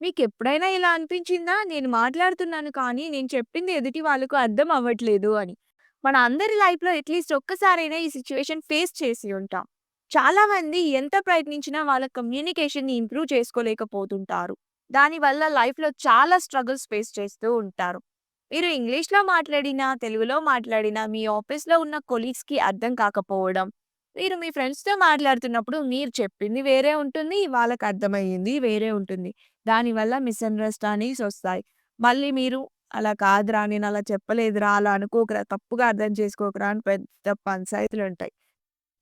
మీకెప్పుడైనా ఇలా అనిపించిందా? నేను మాట్లాడుతున్నాను కానీ, నేను చెప్పింది ఎదుటి వాళ్ళకు అర్థం అవ్వట్లేదు అని. మన అందరి లైఫ్‌లో అట్‌లీస్ట్ ఒక్కసారైనా ఈ సిట్యుయేషన్ ఫేస్ చేసి ఉంటాం. చాలామంది ఎంత ప్రయత్నించినా వాళ్ళ కమ్యూనికేషన్‌ని ఇంప్రూవ్ చేసుకోలేకపోతుంటారు. దానివల్ల లైఫ్‌లో చాలా స్ట్రగుల్స్ ఫేస్ చేస్తూ ఉంటారు. మీరు ఇంగ్లీష్‌లో మాట్లాడినా, తెలుగులో మాట్లాడినా మీ ఆఫీస్‌లో ఉన్న కొలీగ్స్‌కి అర్థం కాకపోవడం, మీరు మీ ఫ్రెండ్స్‌తో మాట్లాడుతున్నప్పుడు మీరు చెప్పింది వేరే ఉంటుంది, వాళ్ళకి అర్థమయ్యింది వేరే ఉంటుంది. దానివల్ల మిస్‌అండర్‌స్టాండింగ్స్ ఒస్తాయి. మళ్ళీ మీరు అలా కాదురా! నేనలా చెప్పలేదురా! అలా అనుకోకురా! తప్పుగా అర్థం చేసుకోకురా! అని పెద్ద పంచాయతీలుంటాయి.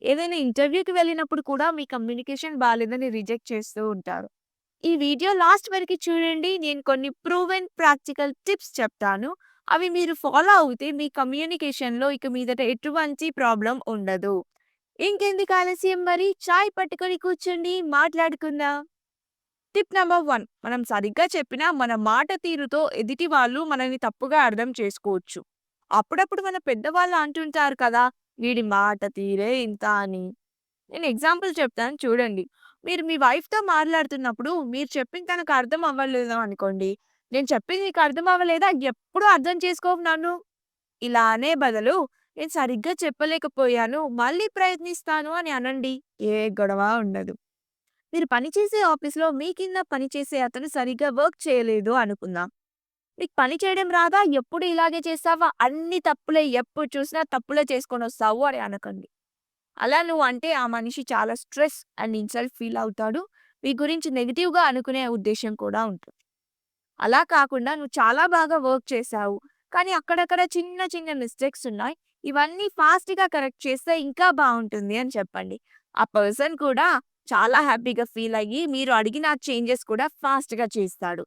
ఏదైనా ఇంటర్వ్యూకి వెళ్ళినప్పుడు కూడా మీ కమ్యూనికేషన్ బాలేదని రిజెక్ట్ చేస్తూ ఉంటారు. ఈ వీడియో లాస్ట్ వరకు చూడండి. నేను కొన్ని ప్రూవెన్ ప్రాక్టికల్ టిప్స్ చెప్తాను. అవి మీరు ఫాలో అవుతే మీ కమ్యూనికేషన్‌లో ఇక మీదట ఎటువంటి ప్రాబ్లమ్ ఉండదు. ఇంకెందుకు ఆలస్యం మరి చాయ్ పట్టుకొని కూర్చోండి మాట్లాడుకుందాం. టిప్ నంబర్ 1 మనం సరిగ్గా చెప్పినా మన మాట తీరుతో ఎదుటి వాళ్ళు మనల్ని తప్పుగా అర్థం చేసుకోవచ్చు. అప్పుడప్పుడు మన పెద్దవాళ్ళు అంటుంటారు కదా! వీడి మాట తీరే ఇంత అని. నేను ఎగ్జాంపుల్ చెప్తాను చూడండి. మీరు మీ వైఫ్‌తో మాట్లాడుతున్నప్పుడు మీరు చెప్పింది తనకు అర్థం అవ్వలేదు అనుకోండి. నేను చెప్పింది నీకు అర్థం అవ్వలేదా? ఎప్పుడు అర్థం చేసుకోవు నన్ను. ఇలా అనే బదులు నేను సరిగ్గా చెప్పలేకపోయాను. మళ్ళీ ప్రయత్నిస్తాను అని అనండి. ఏ గొడవ ఉండదు. మీరు పనిచేసే ఆఫీస్‌లో మీ కింద పనిచేసే అతను సరిగ్గా వర్క్ చేయలేదు అనుకుందాం. "నీకు పని చేయడం రాదా? ఎప్పుడు ఇలాగే చేస్తావా? అన్ని తప్పులే. ఎప్పుడు చూసినా తప్పులే చేసుకొనొస్తావు" అని అనకండి. అలా నువ్వు అంటే ఆ మనిషి చాలా స్ట్రెస్ అండ్ ఇన్సల్ట్ ఫీల్ అవుతాడు. మీ గురించి నెగెటివ్‌గా అనుకునే ఉద్దేశ్యం కూడా ఉంటుంది. అలా కాకుండా నువ్వు చాలా బాగా వర్క్ చేశావు. కానీ అక్కడక్కడ చిన్న చిన్న మిస్టేక్స్ ఉన్నాయి. ఇవన్నీ ఫాస్ట్‌గా కరెక్ట్ చేస్తే ఇంకా బావుంటుంది అని చెప్పండి. ఆ పర్సన్ కూడా చాలా హ్యాపీగా ఫీల్ అయ్యి మీరు అడిగిన చేంజెస్ కూడా ఫాస్ట్‌గా చేస్తాడు.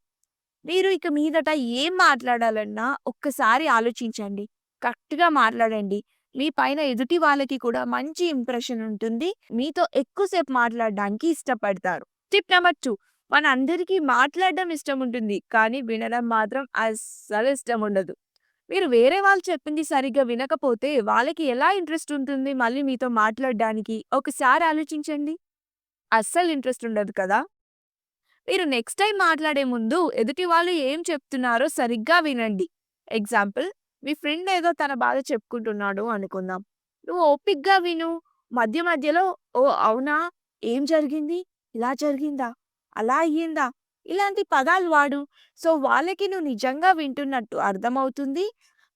మీరు ఇక మీదట ఏం మాట్లాడాలన్నా ఒక్కసారి ఆలోచించండి. కరెక్ట్‌గా మాట్లాడండి. మీ పైన ఎదుటి వాళ్ళకి కూడా మంచి ఇంప్రెషన్ ఉంటుంది. మీతో ఎక్కువ సేపు మాట్లాడడానికి ఇష్టపడతారు. టిప్ నంబర్ 2 మనందరికీ మాట్లాడడం ఇష్టముంటుంది. కానీ వినడం మాత్రం అస్సలు ఇష్టముండదు. మీరు వేరే వాళ్ళు చెప్పింది సరిగ్గా వినకపోతే వాళ్ళకి ఎలా ఇంట్రెస్ట్ ఉంటుంది మళ్ళీ మీతో మాట్లాడడానికి? ఒకసారి ఆలోచించండి. అస్సలు ఇంట్రెస్ట్ ఉండదు కదా! మీరు నెక్స్ట్ టైమ్ మాట్లాడే ముందు ఎదుటి వాళ్ళు ఏం చెప్తున్నారో సరిగ్గా వినండి. ఎగ్జాంపుల్ మీ ఫ్రెండ్ ఏదో తన బాధ చెప్పుకుంటున్నాడు అనుకుందాం. నువ్వు ఓపిగ్గా విను. మధ్య మధ్యలో "ఓహ్! అవునా? ఏం జరిగింది? ఇలా జరిగిందా? అలా అయ్యిందా?" ఇలాంటి పదాలు వాడు. సో, వాళ్ళకి నువ్వు నిజంగా వింటున్నట్టు అర్థమవుతుంది.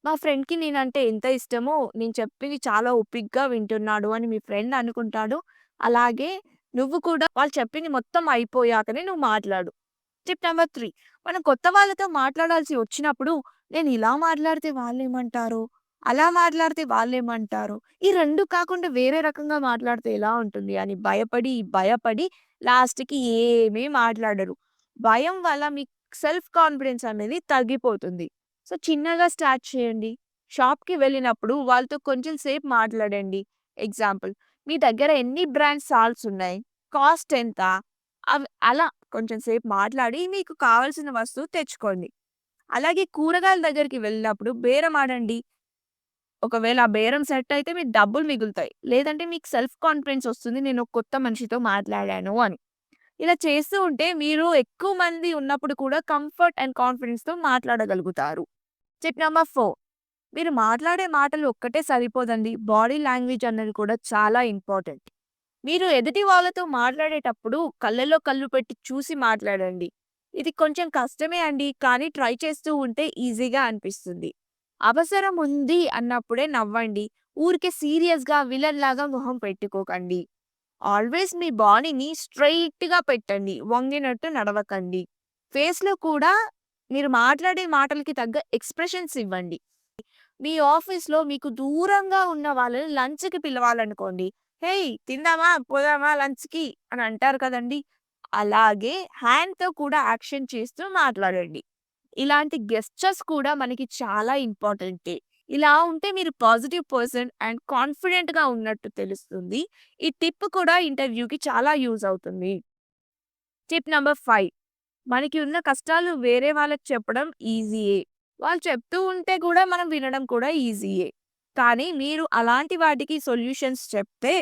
మా ఫ్రెండ్‌కి నేనంటే ఎంత ఇష్టమో, నేను చెప్పింది చాలా ఓపిగ్గా వింటున్నాడు అని మీ ఫ్రెండ్ అనుకుంటాడు. అలాగే నువ్వు కూడా వాళ్ళు చెప్పింది మొత్తం అయిపోయాకనే నువ్వు మాట్లాడు. టిప్ నంబర్ 3 మనం కొత్త వాళ్ళతో మాట్లాడాల్సి వచ్చినప్పుడు, నేను ఇలా మాట్లాడితే వాళ్ళేమంటారో, అలా మాట్లాడితే వాళ్ళేమంటారో, ఈ 2 కాకుండా వేరే రకంగా మాట్లాడితే ఎలా ఉంటుంది అని భయపడి, భయపడి లాస్ట్‌కి ఏమీ మాట్లాడరు. భయం వల్ల మీ సెల్ఫ్ కాన్ఫిడెన్స్ అనేది తగ్గిపోతుంది. సో, చిన్నగా స్టార్ట్ చేయండి. షాప్‌కి వెళ్ళినప్పుడు వాళ్ళతో కొంచెం సేపు మాట్లాడండి. ఎగ్జాంపుల్ మీ దగ్గర ఎన్ని బ్రాండ్ సాల్ట్స్ ఉన్నాయి? కాస్ట్ ఎంత? అలా కొంచెం సేపు మాట్లాడి మీకు కావాల్సిన వస్తువు తెచ్చుకోండి. అలాగే కూరగాయల దగ్గరికి వెళ్ళినప్పుడు బేరమాడండి. ఒకవేళ ఆ బేరం సెట్ అయితే మీకు డబ్బులు మిగులుతాయి. లేదంటే మీకు సెల్ఫ్ కాన్ఫిడెన్స్ వస్తుంది. నేను ఒక కొత్త మనిషితో మాట్లాడాను అని. ఇలా చేస్తూ ఉంటే మీరు ఎక్కువ మంది ఉన్నప్పుడు కూడా కంఫర్ట్ అండ్ కాన్ఫిడెన్స్‌తో మాట్లాడగలుగుతారు. టిప్ నంబర్ 4 మీరు మాట్లాడే మాటలు ఒక్కటే సరిపోదండి. బాడీ లాంగ్వేజ్ అన్నది కూడా చాలా ఇంపార్టెంట్. మీరు ఎదుటి వాళ్ళతో మాట్లాడేటప్పుడు కళ్ళలో కళ్ళు పెట్టి చూసి మాట్లాడండి. ఇది కొంచెం కష్టమే అండి. కానీ ట్రై చేస్తూ ఉంటే ఈజీగా అనిపిస్తుంది. అవసరం ఉంది అన్నప్పుడే నవ్వండి. ఊరికే సీరియస్‌గా విలన్‌లాగా మొహం పెట్టుకోకండి. ఆల్వేస్ మీ బాడీని స్ట్రెయిట్‌గా పెట్టండి. వంగినట్టు నడవకండి. ఫేస్‌లో కూడా మీరు మాట్లాడే మాటలకి తగ్గ ఎక్స్‌ప్రెషన్స్ ఇవ్వండి. మీ ఆఫీస్‌లో మీకు దూరంగా ఉన్న వాళ్ళని లంచ్‌కి పిలవాలనుకోండి. "హేయ్! తిందామా? పోదామా లంచ్‌కి" అని అంటారు కదండీ! అలాగే హ్యాండ్‌తో కూడా యాక్షన్ చేస్తూ మాట్లాడండి. ఇలాంటి గెస్చర్స్ కూడా మనకి చాలా ఇంపార్టెంటే. ఇలా ఉంటే మీరు పాజిటివ్ పర్సన్ అండ్ కాన్ఫిడెంట్‌గా ఉన్నట్టు తెలుస్తుంది. ఈ టిప్ కూడా ఇంటర్వ్యూకి చాలా యూజ్ అవుతుంది. టిప్ నంబర్ 5 మనకి ఉన్న కష్టాలు వేరే వాళ్ళకి చెప్పడం ఈజీయే. వాళ్ళు చెప్తూ ఉంటే కూడా మనం వినడం కూడా ఈజీయే. కానీ మీరు అలాంటి వాటికి సొల్యూషన్స్ చెప్తే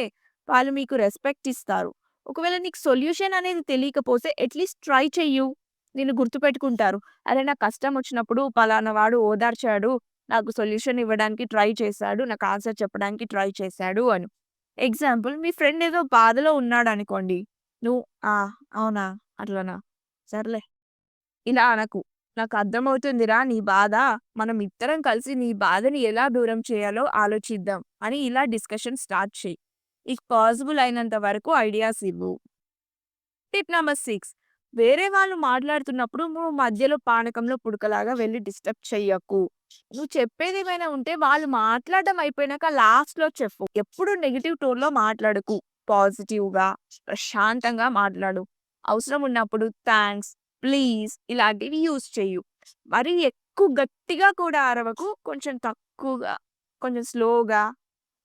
వాళ్ళు మీకు రెస్పెక్ట్ ఇస్తారు. ఒకవేళ నీకు సొల్యూషన్ అనేది తెలియకపోతే అట్‌లీస్ట్ ట్రై చెయ్యు. నిన్ను గుర్తుపెట్టుకుంటారు. అరే! నాకు కష్టం వచ్చినప్పుడు పలానా వాడు ఓదార్చాడు. నాకు సొల్యూషన్ ఇవ్వడానికి ట్రై చేశాడు. నాకు ఆన్సర్ చెప్పడానికి ట్రై చేశాడు అని. ఎగ్జాంపుల్ మీ ఫ్రెండ్ ఏదో బాధలో ఉన్నాడనుకోండి. నువ్వు "ఆ! అవునా? అట్లనా? సర్లే" ఇలా అనకు. "నాకు అర్థమవుతుందిరా నీ బాధ. మనం ఇద్దరం కలిసి నీ బాధని ఎలా దూరం చేయాలో ఆలోచిద్దాం" అని ఇలా డిస్కషన్ స్టార్ట్ చెయి. నీకు పాసిబుల్ అయినంత వరకు ఐడియాస్ ఇవ్వు. టిప్ నంబర్ 6 వేరే వాళ్ళు మాట్లాడుతున్నప్పుడు నువ్వు మధ్యలో పానకంలో పుడకలాగా వెళ్లి డిస్టర్బ్ చెయ్యకు. నువ్వు చెప్పేదేమైనా ఉంటే వాళ్ళు మాట్లాడడం అయిపోయినాక లాస్ట్‌లో చెప్పు. ఎప్పుడు నెగెటివ్ టోన్‌లో మాట్లాడకు. పాజిటివ్‌గా, ప్రశాంతంగా మాట్లాడు. అవసరం ఉన్నప్పుడు థాంక్స్, ప్లీజ్ ఇలాంటివి యూజ్ చెయ్యు. మరీ ఎక్కువ గట్టిగా కూడా అరవకు. కొంచెం తక్కువగా, కొంచెం స్లోగా,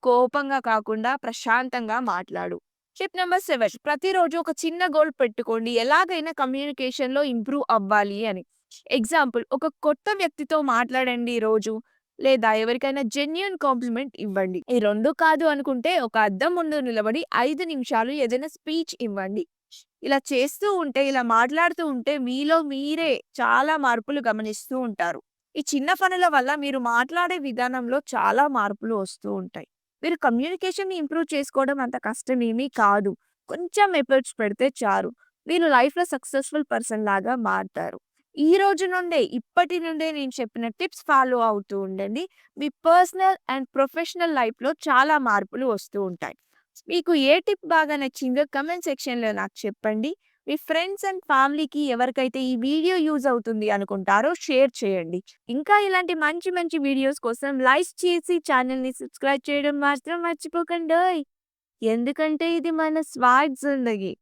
కోపంగా కాకుండా ప్రశాంతంగా మాట్లాడు. టిప్ నంబర్ 7 ప్రతిరోజు ఒక చిన్న గోల్ పెట్టుకోండి. ఎలాగైనా కమ్యూనికేషన్‌లో ఇంప్రూవ్ అవ్వాలి అని. ఎగ్జాంపుల్ ఒక కొత్త వ్యక్తితో మాట్లాడండి రోజు. లేదా ఎవరికైనా జెన్యూన్ కాంప్లిమెంట్ ఇవ్వండి. ఈ 2 కాదు అనుకుంటే ఒక అద్దం ముందు నిలబడి 5 నిమిషాలు ఏదైనా స్పీచ్ ఇవ్వండి. ఇలా చేస్తూ ఉంటే, ఇలా మాట్లాడుతూ ఉంటే మీలో మీరే చాలా మార్పులు గమనిస్తూ ఉంటారు. ఈ చిన్న పనుల వల్ల మీరు మాట్లాడే విధానంలో చాలా మార్పులు వస్తూ ఉంటాయి. మీరు కమ్యూనికేషన్‌ని ఇంప్రూవ్ చేసుకోవడం అంత కష్టమేమీ కాదు. కొంచెం ఎఫర్ట్స్ పెడితే చాలు. మీరు లైఫ్‌లో సక్సెస్‌ఫుల్ పర్సన్ లాగా మారతారు. ఈ రోజు నుండే, ఇప్పటి నుండే నేను చెప్పిన టిప్స్ ఫాలో అవుతూ ఉండండి. మీ పర్సనల్ అండ్ ప్రొఫెషనల్ లైఫ్‌లో చాలా మార్పులు వస్తూ ఉంటాయి. మీకు ఏ టిప్ బాగా నచ్చిందో కామెంట్ సెక్షన్‌లో నాకు చెప్పండి. మీ ఫ్రెండ్స్ అండ్ ఫ్యామిలీకి ఎవరికైతే ఈ వీడియో యూజ్ అవుతుంది అనుకుంటారో షేర్ చేయండి. ఇంకా ఇలాంటి మంచి మంచి వీడియోస్ కోసం లైక్ చేసి ఛానెల్‌ని సబ్స్క్రైబ్ చేయడం మాత్రం మర్చిపోకండోయ్! ఎందుకంటే ఇది మన స్వాగ్ జిందగీ.